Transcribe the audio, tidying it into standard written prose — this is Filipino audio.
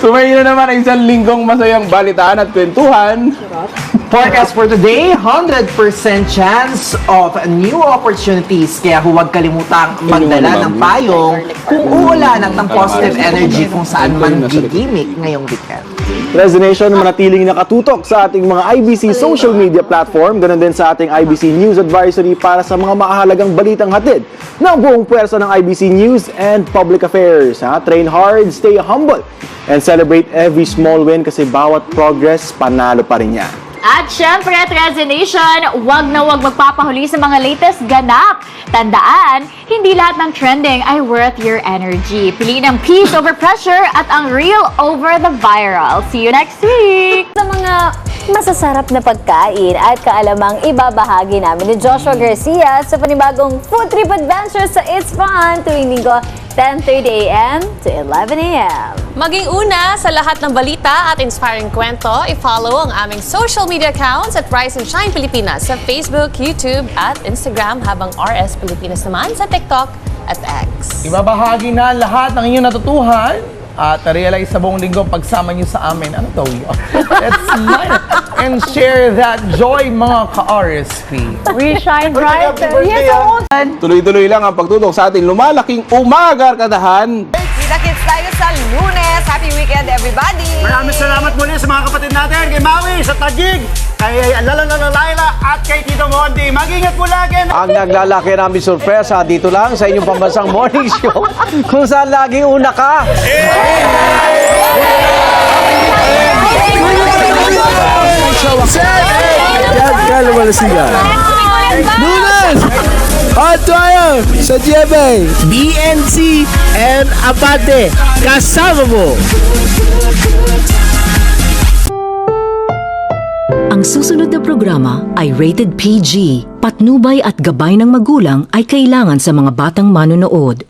Sumayin na naman ang isang linggong masayang balitaan at kwentuhan. Forecast for today, 100% chance of new opportunities. Kaya huwag kalimutang magdala ng payong kung uulan at ng positive energy kung saan man gigimik ngayong weekend. Resonation, manatiling nakatutok sa ating mga IBC social media platform, ganun din sa ating IBC News Advisory para sa mga mahalagang balitang hatid ng buong puwersa ng IBC News and Public Affairs. Train hard, stay humble, and celebrate every small win kasi bawat progress, panalo pa rin yan. At syempre, at Resonation, wag na wag magpapahuli sa mga latest ganap. Tandaan, hindi lahat ng trending ay worth your energy. Piliin ang peace over pressure at ang real over the viral. See you next week! Sa mga masasarap na pagkain at kaalamang ibabahagi namin ni Joshua Garcia sa panibagong Food Trip Adventure sa It's Fun tuwing linggo 10:30 a.m. to 11 a.m. Maging una sa lahat ng balita at inspiring kwento, i-follow ang aming social media accounts at Rise and Shine Pilipinas sa Facebook, YouTube at Instagram, habang RS Pilipinas naman sa TikTok at X. Ibabahagi na lahat ng inyong natutuhan at na-realize sa buong linggo pagsama niyo sa amin. Ano to yun? Let's light up and share that joy, mga ka-RSP. We shine brighter. Tuloy-tuloy lang ang pagtutok sa ating lumalaking umaga-arkadahan. Kita-kits tayo sa Lunes. Happy weekend, everybody! Maraming salamat muli sa mga kapatid natin, kay Maui, sa Taguig, kay Laila at kay Tito Mondi. Mag-ingat po lagi! Ang naglalaki namin sorpresa dito lang sa inyong pambansang morning show kung saan laging una ka. Lunes! At tayo sa GMA, BNC and Abate. Kasama mo! Ang susunod na programa ay rated PG. Patnubay at gabay ng magulang ay kailangan sa mga batang manonood.